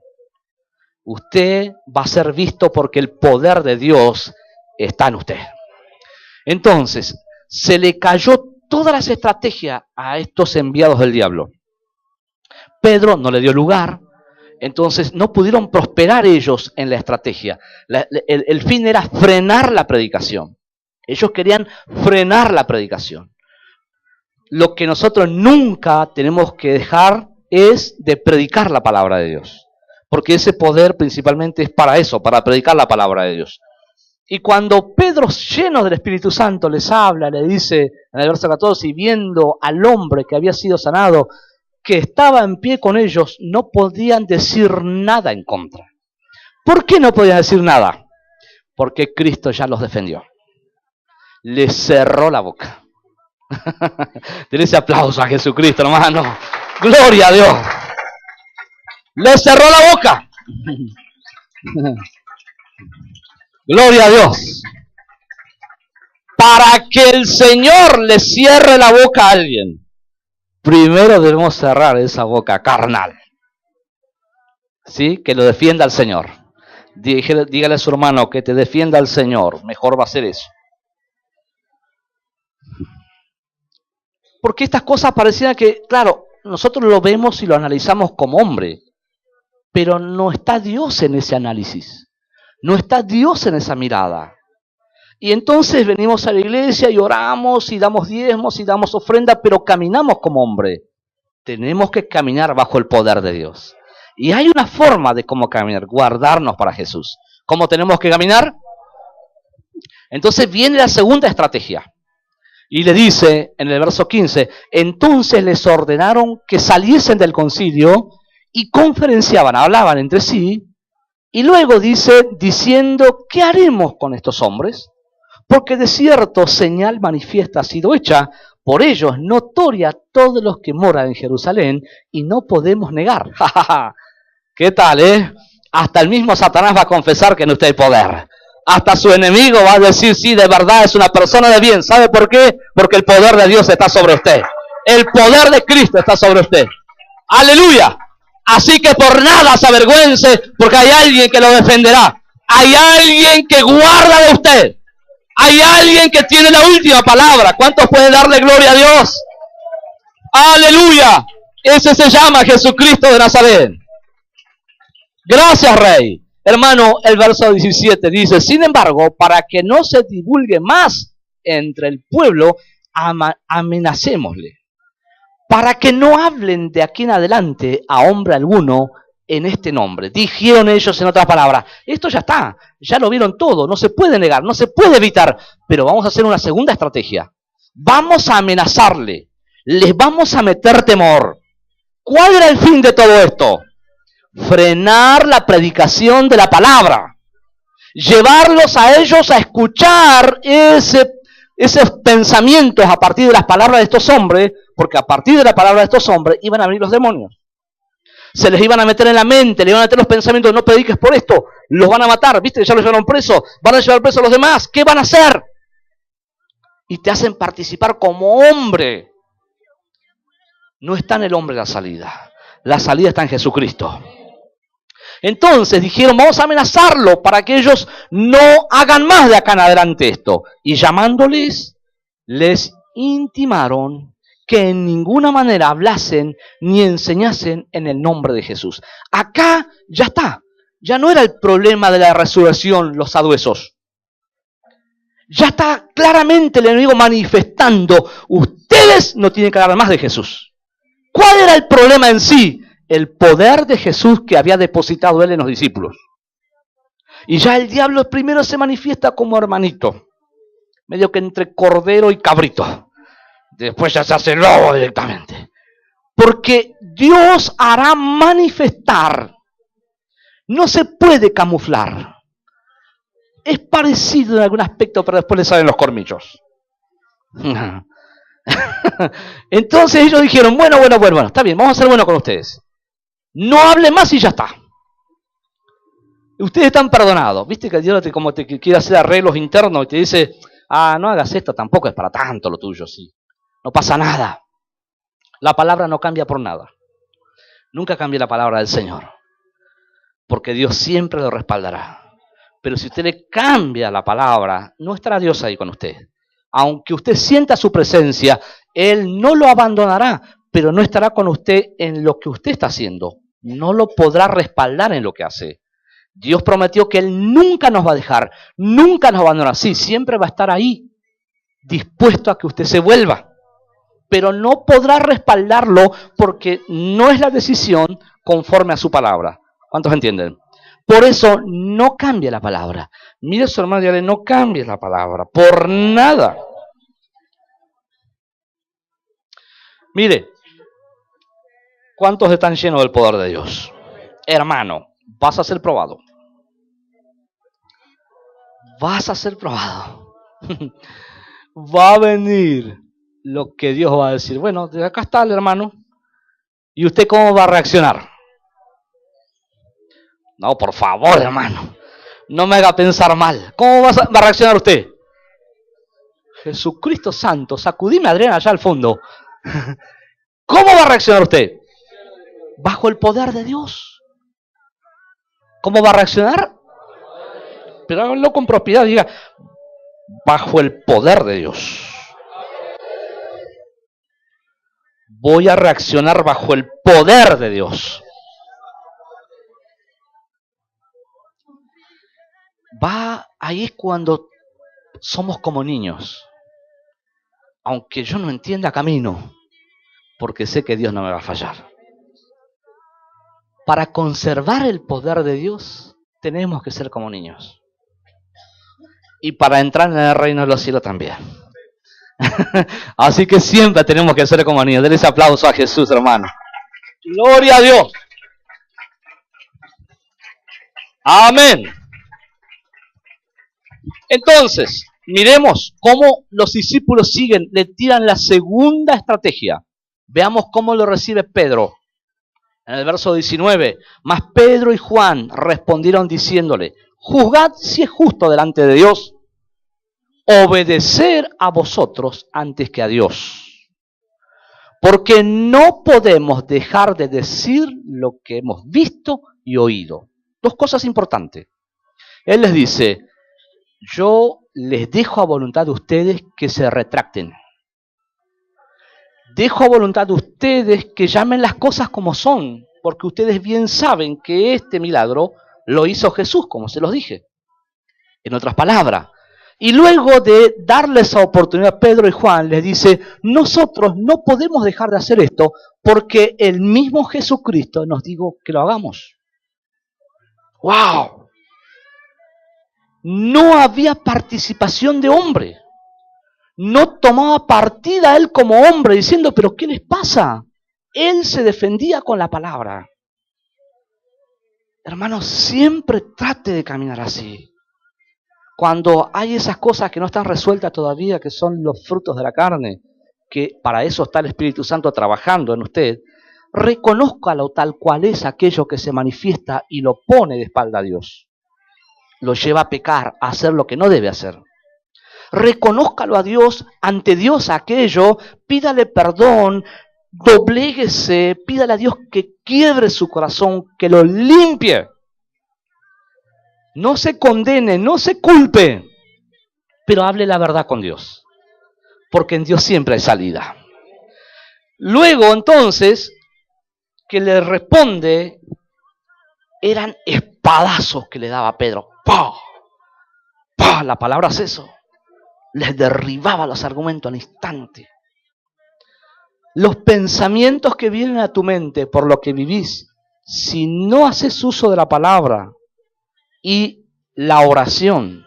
Usted va a ser visto porque el poder de Dios está en usted. Entonces, se le cayó todas las estrategias a estos enviados del diablo. Pedro no le dio lugar. Entonces no pudieron prosperar ellos en la estrategia. El fin era frenar la predicación. Ellos querían frenar la predicación. Lo que nosotros nunca tenemos que dejar es de predicar la palabra de Dios. Porque ese poder principalmente es para eso, para predicar la palabra de Dios. Y cuando Pedro, lleno del Espíritu Santo, les habla, le dice en el verso 14, y viendo al hombre que había sido sanado, que estaba en pie con ellos, no podían decir nada en contra. ¿Por qué no podían decir nada? Porque Cristo ya los defendió. Les cerró la boca. Denle ese aplauso a Jesucristo, hermano. Gloria a Dios. Les cerró la boca. Gloria a Dios. Para que el Señor le cierre la boca a alguien, primero debemos cerrar esa boca carnal. ¿Sí? Que lo defienda el Señor. Dígale a su hermano que te defienda el Señor. Mejor va a ser eso. Porque estas cosas parecían que, claro, nosotros lo vemos y lo analizamos como hombre. Pero no está Dios en ese análisis. No está Dios en esa mirada. Y entonces venimos a la iglesia y oramos y damos diezmos y damos ofrenda, pero caminamos como hombre. Tenemos que caminar bajo el poder de Dios. Y hay una forma de cómo caminar, guardarnos para Jesús. ¿Cómo tenemos que caminar? Entonces viene la segunda estrategia. Y le dice en el verso 15, entonces les ordenaron que saliesen del concilio y conferenciaban, hablaban entre sí, y luego dice, diciendo, ¿qué haremos con estos hombres? Porque de cierto señal manifiesta ha sido hecha, por ellos notoria a todos los que moran en Jerusalén, y no podemos negar. ¿Qué tal, Hasta el mismo Satanás va a confesar que en usted hay poder. Hasta su enemigo va a decir, sí, de verdad es una persona de bien. ¿Sabe por qué? Porque el poder de Dios está sobre usted. El poder de Cristo está sobre usted. ¡Aleluya! Así que por nada se avergüence, porque hay alguien que lo defenderá. Hay alguien que guarda de usted. Hay alguien que tiene la última palabra. ¿Cuántos pueden darle gloria a Dios? ¡Aleluya! Ese se llama Jesucristo de Nazaret. Gracias, Rey. Hermano, el verso 17 dice, sin embargo, para que no se divulgue más entre el pueblo, amenacémosle. Para que no hablen de aquí en adelante a hombre alguno en este nombre. Dijeron ellos en otras palabras, esto ya está, ya lo vieron todo, no se puede negar, no se puede evitar, pero vamos a hacer una segunda estrategia. Vamos a amenazarle, les vamos a meter temor. ¿Cuál era el fin de todo esto? Frenar la predicación de la palabra, llevarlos a ellos a escuchar esos pensamientos a partir de las palabras de estos hombres, porque a partir de la palabra de estos hombres iban a venir los demonios. Se les iban a meter en la mente, le iban a meter los pensamientos, no prediques por esto, los van a matar, ¿viste? Ya los llevaron presos, van a llevar presos a los demás, ¿qué van a hacer? Y te hacen participar como hombre. No está en el hombre la salida está en Jesucristo. Entonces dijeron, vamos a amenazarlo para que ellos no hagan más de acá en adelante esto. Y llamándoles, les intimaron que en ninguna manera hablasen ni enseñasen en el nombre de Jesús. Acá ya está. Ya no era el problema de la resurrección, los saduceos. Ya está claramente el enemigo manifestando, ustedes no tienen que hablar más de Jesús. ¿Cuál era el problema en sí? El poder de Jesús que había depositado él en los discípulos. Y ya el diablo primero se manifiesta como hermanito, medio que entre cordero y cabrito. Después ya se hace lobo directamente. Porque Dios hará manifestar. No se puede camuflar. Es parecido en algún aspecto, pero después le salen los cormillos. Entonces ellos dijeron, bueno, está bien, vamos a ser buenos con ustedes. No hable más y ya está. Ustedes están perdonados. Viste que Dios como te quiere hacer arreglos internos y te dice, no hagas esto, tampoco es para tanto lo tuyo, sí. No pasa nada. La palabra no cambia por nada. Nunca cambia la palabra del Señor. Porque Dios siempre lo respaldará. Pero si usted le cambia la palabra, no estará Dios ahí con usted. Aunque usted sienta su presencia, Él no lo abandonará, pero no estará con usted en lo que usted está haciendo. No lo podrá respaldar en lo que hace. Dios prometió que Él nunca nos va a dejar, nunca nos va a abandonar. Sí, siempre va a estar ahí, dispuesto a que usted se vuelva. Pero no podrá respaldarlo porque no es la decisión conforme a su palabra. ¿Cuántos entienden? Por eso no cambia la palabra. Mire a su hermano y dígale, no cambies la palabra, por nada. Mire, ¿cuántos están llenos del poder de Dios? Hermano, vas a ser probado. Vas a ser probado. Va a venir lo que Dios va a decir. Bueno, de acá está el hermano. ¿Y usted cómo va a reaccionar? No, por favor, hermano. No me haga pensar mal. ¿Cómo va a reaccionar usted? Jesucristo Santo, sacudime a Adrián allá al fondo. ¿Cómo va a reaccionar usted? Bajo el poder de Dios. ¿Cómo va a reaccionar? Pero háganlo con propiedad, diga, bajo el poder de Dios. Voy a reaccionar bajo el poder de Dios. Ahí es cuando somos como niños. Aunque yo no entienda camino, porque sé que Dios no me va a fallar. Para conservar el poder de Dios, tenemos que ser como niños. Y para entrar en el reino de los cielos también. Así que siempre tenemos que ser como niños. Denle ese aplauso a Jesús, hermano. Gloria a Dios. Amén. Entonces, miremos cómo los discípulos siguen, le tiran la segunda estrategia. Veamos cómo lo recibe Pedro. En el verso 19, mas Pedro y Juan respondieron diciéndole, juzgad si es justo delante de Dios obedecer a vosotros antes que a Dios. Porque no podemos dejar de decir lo que hemos visto y oído. Dos cosas importantes. Él les dice, yo les dejo a voluntad de ustedes que se retracten. Dejo a voluntad de ustedes que llamen las cosas como son, porque ustedes bien saben que este milagro lo hizo Jesús, como se los dije. En otras palabras. Y luego de darles esa oportunidad a Pedro y Juan, les dice, nosotros no podemos dejar de hacer esto porque el mismo Jesucristo nos dijo que lo hagamos. ¡Wow! No había participación de hombre. No tomaba partida él como hombre diciendo, pero ¿qué les pasa? Él se defendía con la palabra. Hermanos, siempre trate de caminar así. Cuando hay esas cosas que no están resueltas todavía, que son los frutos de la carne, que para eso está el Espíritu Santo trabajando en usted, reconózcalo tal cual es aquello que se manifiesta y lo pone de espalda a Dios. Lo lleva a pecar, a hacer lo que no debe hacer. Reconózcalo a Dios, ante Dios aquello, pídale perdón, dobléguese, pídale a Dios que quiebre su corazón, que lo limpie. No se condene, no se culpe, pero hable la verdad con Dios, porque en Dios siempre hay salida. Luego, entonces, que le responde, eran espadazos que le daba Pedro. ¡Pah! ¡Pah! La palabra es eso. Les derribaba los argumentos al instante. Los pensamientos que vienen a tu mente por lo que vivís, si no haces uso de la palabra y la oración,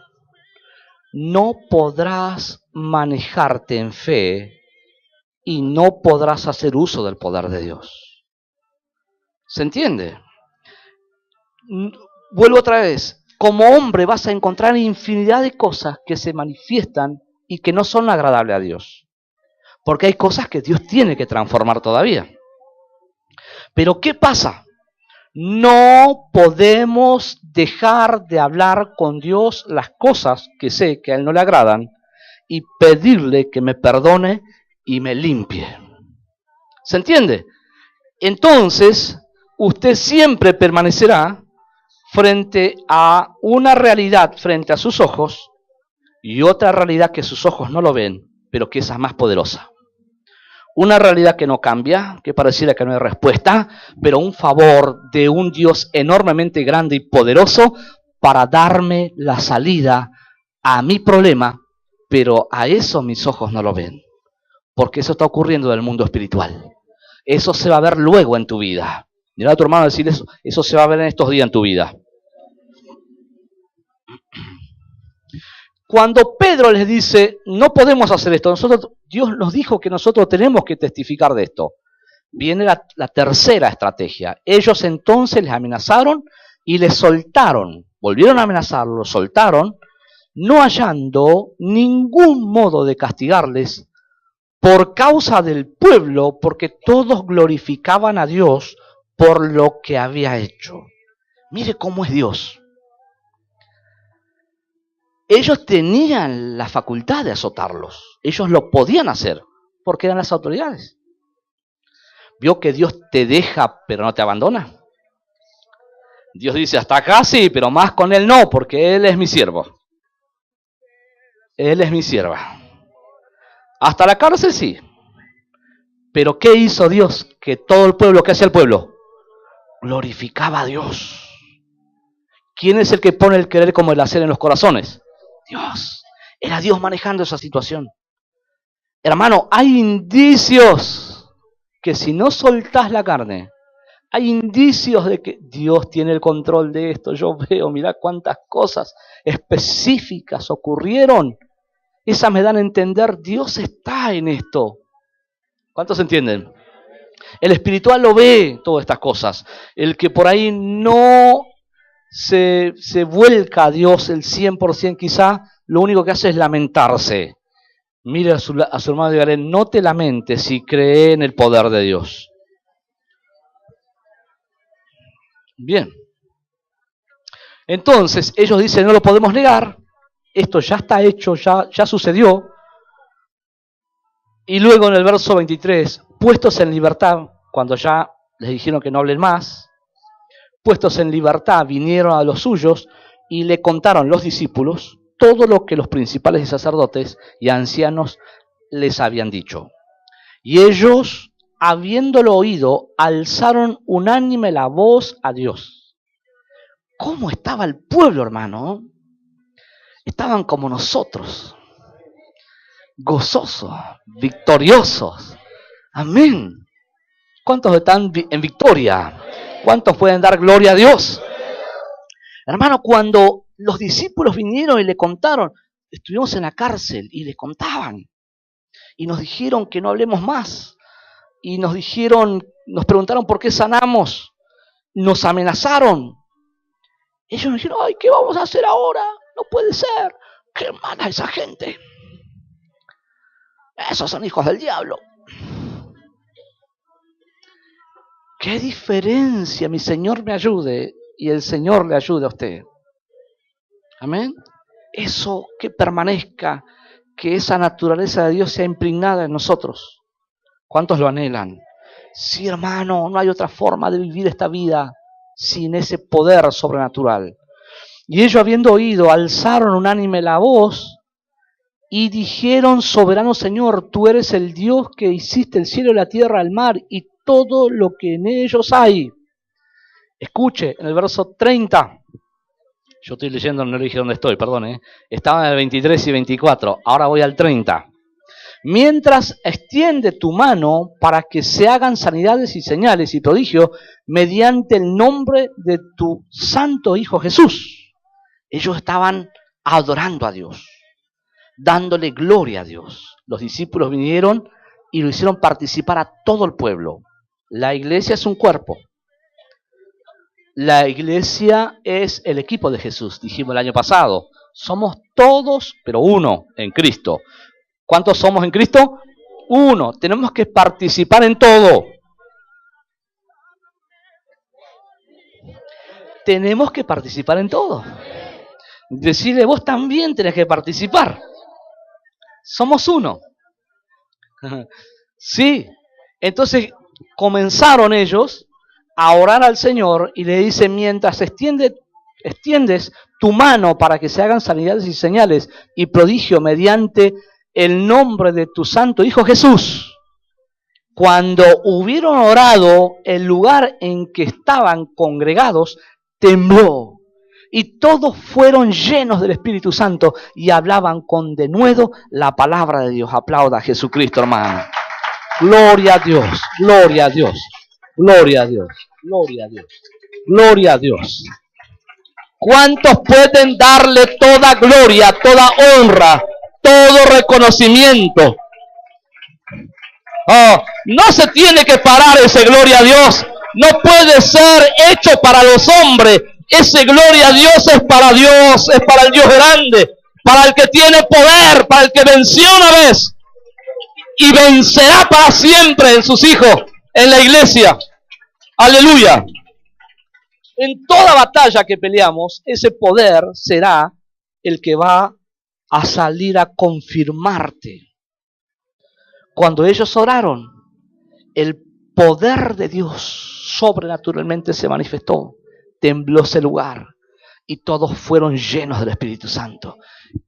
no podrás manejarte en fe y no podrás hacer uso del poder de Dios. ¿Se entiende? Vuelvo otra vez. Como hombre vas a encontrar infinidad de cosas que se manifiestan y que no son agradables a Dios. Porque hay cosas que Dios tiene que transformar todavía. Pero ¿qué pasa? No podemos dejar de hablar con Dios las cosas que sé que a Él no le agradan y pedirle que me perdone y me limpie. ¿Se entiende? Entonces, usted siempre permanecerá frente a una realidad frente a sus ojos y otra realidad que sus ojos no lo ven, pero que esa es más poderosa. Una realidad que no cambia, que pareciera que no hay respuesta, pero un favor de un Dios enormemente grande y poderoso para darme la salida a mi problema, pero a eso mis ojos no lo ven, porque eso está ocurriendo en el mundo espiritual. Eso se va a ver luego en tu vida. Mira a tu hermano decir eso se va a ver en estos días en tu vida. Cuando Pedro les dice, no podemos hacer esto, Dios nos dijo que nosotros tenemos que testificar de esto. Viene la tercera estrategia. Ellos entonces les amenazaron y les soltaron. Volvieron a amenazarlos, los soltaron, no hallando ningún modo de castigarles por causa del pueblo, porque todos glorificaban a Dios por lo que había hecho. Mire cómo es Dios. Ellos tenían la facultad de azotarlos. Ellos lo podían hacer porque eran las autoridades. ¿Vio que Dios te deja pero no te abandona? Dios dice, hasta acá sí, pero más con Él no, porque Él es mi siervo. Él es mi sierva. Hasta la cárcel sí. Pero ¿qué hizo Dios? Que todo el pueblo, ¿qué hacía el pueblo? Glorificaba a Dios. ¿Quién es el que pone el querer como el hacer en los corazones? Dios. Era Dios manejando esa situación. Hermano, hay indicios que si no soltás la carne, hay indicios de que Dios tiene el control de esto. Yo veo, mirá cuántas cosas específicas ocurrieron. Esas me dan a entender, Dios está en esto. ¿Cuántos entienden? El espiritual lo ve, todas estas cosas. El que por ahí no se vuelca a Dios el 100%, quizá lo único que hace es lamentarse. Mire a su hermano y dígale, no te lamentes si cree en el poder de Dios. Bien. Entonces, ellos dicen, no lo podemos negar, esto ya está hecho, ya sucedió. Y luego en el verso 23, puestos en libertad, cuando ya les dijeron que no hablen más, puestos en libertad vinieron a los suyos y le contaron los discípulos todo lo que los principales y sacerdotes y ancianos les habían dicho. Y ellos, habiéndolo oído, alzaron unánime la voz a Dios. ¿Cómo estaba el pueblo, hermano? Estaban como nosotros, gozosos, victoriosos. Amén. ¿Cuántos están en victoria? ¿Cuántos pueden dar gloria a Dios? Hermano, cuando los discípulos vinieron y le contaron, estuvimos en la cárcel y le contaban. Y nos dijeron que no hablemos más. Y nos preguntaron por qué sanamos. Nos amenazaron. Ellos nos dijeron, ay, ¿qué vamos a hacer ahora? No puede ser. Qué mala esa gente. Esos son hijos del diablo. Qué diferencia, mi Señor me ayude y el Señor le ayude a usted. Amén. Eso que permanezca, que esa naturaleza de Dios sea impregnada en nosotros. ¿Cuántos lo anhelan? Sí, hermano, no hay otra forma de vivir esta vida sin ese poder sobrenatural. Y ellos, habiendo oído, alzaron unánime la voz y dijeron, soberano Señor, tú eres el Dios que hiciste el cielo, la tierra, el mar y todo lo que en ellos hay. Escuche, en el verso 30, yo estoy leyendo, no le dije dónde estoy, perdón, estaba en el 23 y 24, ahora voy al 30. Mientras extiende tu mano para que se hagan sanidades y señales y prodigios mediante el nombre de tu santo Hijo Jesús. Ellos estaban adorando a Dios, dándole gloria a Dios. Los discípulos vinieron y lo hicieron participar a todo el pueblo. La iglesia es un cuerpo. La iglesia es el equipo de Jesús, dijimos el año pasado. Somos todos, pero uno en Cristo. ¿Cuántos somos en Cristo? Uno. Tenemos que participar en todo. Tenemos que participar en todo. Decirle, vos también tenés que participar. Somos uno. Sí. Entonces comenzaron ellos a orar al Señor y le dicen, mientras extiendes tu mano para que se hagan sanidades y señales y prodigio mediante el nombre de tu santo Hijo Jesús. Cuando hubieron orado, el lugar en que estaban congregados tembló y todos fueron llenos del Espíritu Santo y hablaban con denuedo la palabra de Dios. Aplauda a Jesucristo, hermano. Gloria a Dios, gloria a Dios, gloria a Dios, gloria a Dios, gloria a Dios. ¿Cuántos pueden darle toda gloria, toda honra, todo reconocimiento? Oh, no se tiene que parar ese gloria a Dios. No puede ser hecho para los hombres. Ese gloria a Dios es para Dios, es para el Dios grande, para el que tiene poder, para el que venció una vez y vencerá para siempre en sus hijos, en la iglesia. Aleluya. En toda batalla que peleamos, ese poder será el que va a salir a confirmarte. Cuando ellos oraron, el poder de Dios sobrenaturalmente se manifestó, tembló ese lugar y todos fueron llenos del Espíritu Santo.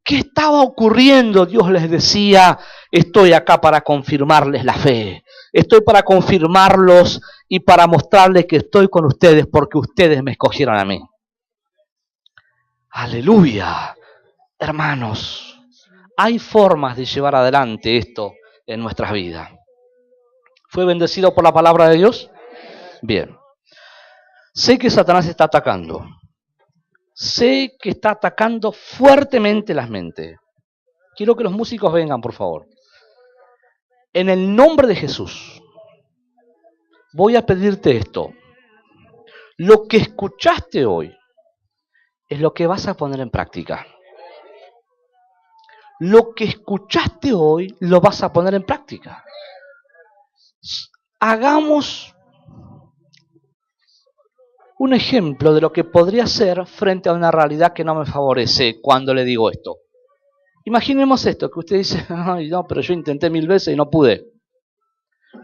¿Qué estaba ocurriendo? Dios les decía, estoy acá para confirmarles la fe, estoy para confirmarlos y para mostrarles que estoy con ustedes porque ustedes me escogieron a mí. Aleluya. Hermanos, hay formas de llevar adelante esto en nuestras vidas. ¿Fue bendecido por la palabra de Dios? Bien. Sé que Satanás está atacando. Sé que está atacando fuertemente las mentes. Quiero que los músicos vengan, por favor. En el nombre de Jesús, voy a pedirte esto. Lo que escuchaste hoy, es lo que vas a poner en práctica. Lo que escuchaste hoy lo vas a poner en práctica. Hagamos un ejemplo de lo que podría ser frente a una realidad que no me favorece cuando le digo esto. Imaginemos esto, que usted dice, ay, no, pero yo intenté 1000 veces y no pude.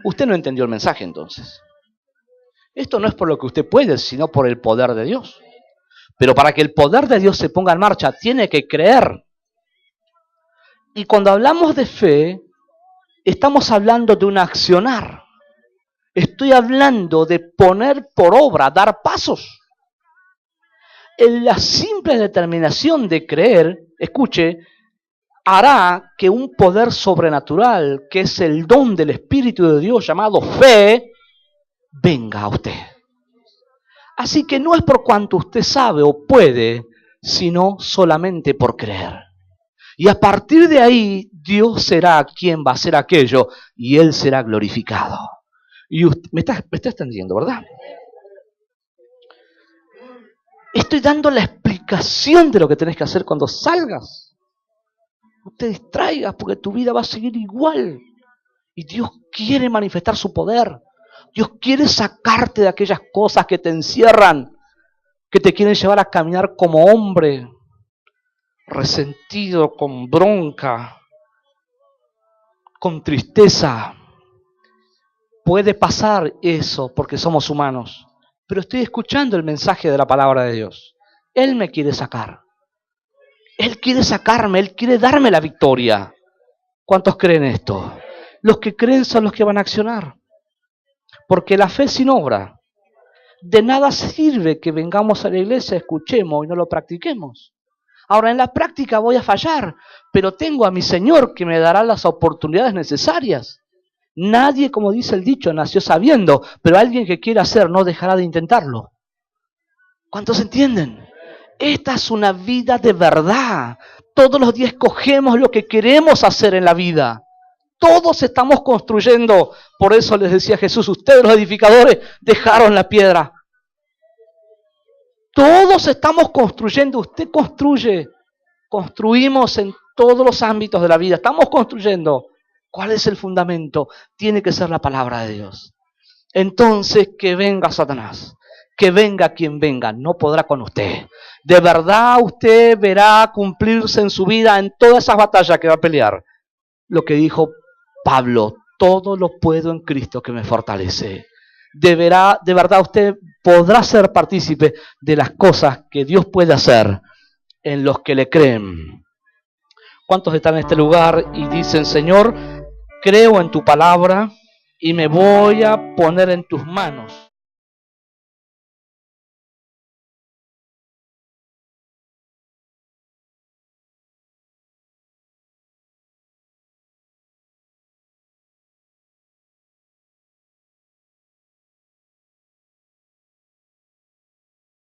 Usted no entendió el mensaje entonces. Esto no es por lo que usted puede, sino por el poder de Dios. Pero para que el poder de Dios se ponga en marcha, tiene que creer. Y cuando hablamos de fe, estamos hablando de un accionar. Estoy hablando de poner por obra, dar pasos. En la simple determinación de creer, escuche, hará que un poder sobrenatural, que es el don del Espíritu de Dios llamado fe, venga a usted. Así que no es por cuanto usted sabe o puede, sino solamente por creer. Y a partir de ahí, Dios será quien va a hacer aquello y Él será glorificado. Y usted, me está entendiendo, ¿verdad? Estoy dando la explicación de lo que tenés que hacer cuando salgas. No te distraigas porque tu vida va a seguir igual. Y Dios quiere manifestar su poder. Dios quiere sacarte de aquellas cosas que te encierran, que te quieren llevar a caminar como hombre, resentido, con bronca, con tristeza. Puede pasar eso porque somos humanos, pero estoy escuchando el mensaje de la palabra de Dios. Él me quiere sacar. Él quiere sacarme, Él quiere darme la victoria. ¿Cuántos creen esto? Los que creen son los que van a accionar. Porque la fe sin obra, de nada sirve que vengamos a la iglesia, escuchemos y no lo practiquemos. Ahora, en la práctica voy a fallar, pero tengo a mi Señor que me dará las oportunidades necesarias. Nadie, como dice el dicho, nació sabiendo, pero alguien que quiera hacer no dejará de intentarlo. ¿Cuántos entienden? Esta es una vida de verdad. Todos los días escogemos lo que queremos hacer en la vida. Todos estamos construyendo. Por eso les decía Jesús, ustedes los edificadores dejaron la piedra. Todos estamos construyendo. Usted construye. Construimos en todos los ámbitos de la vida. Estamos construyendo. ¿Cuál es el fundamento? Tiene que ser la palabra de Dios. Entonces, que venga Satanás. Que venga quien venga. No podrá con usted. De verdad usted verá cumplirse en su vida, en todas esas batallas que va a pelear, lo que dijo Pablo: todo lo puedo en Cristo que me fortalece. De verdad usted podrá ser partícipe de las cosas que Dios puede hacer en los que le creen. ¿Cuántos están en este lugar y dicen: Señor, creo en tu palabra y me voy a poner en tus manos?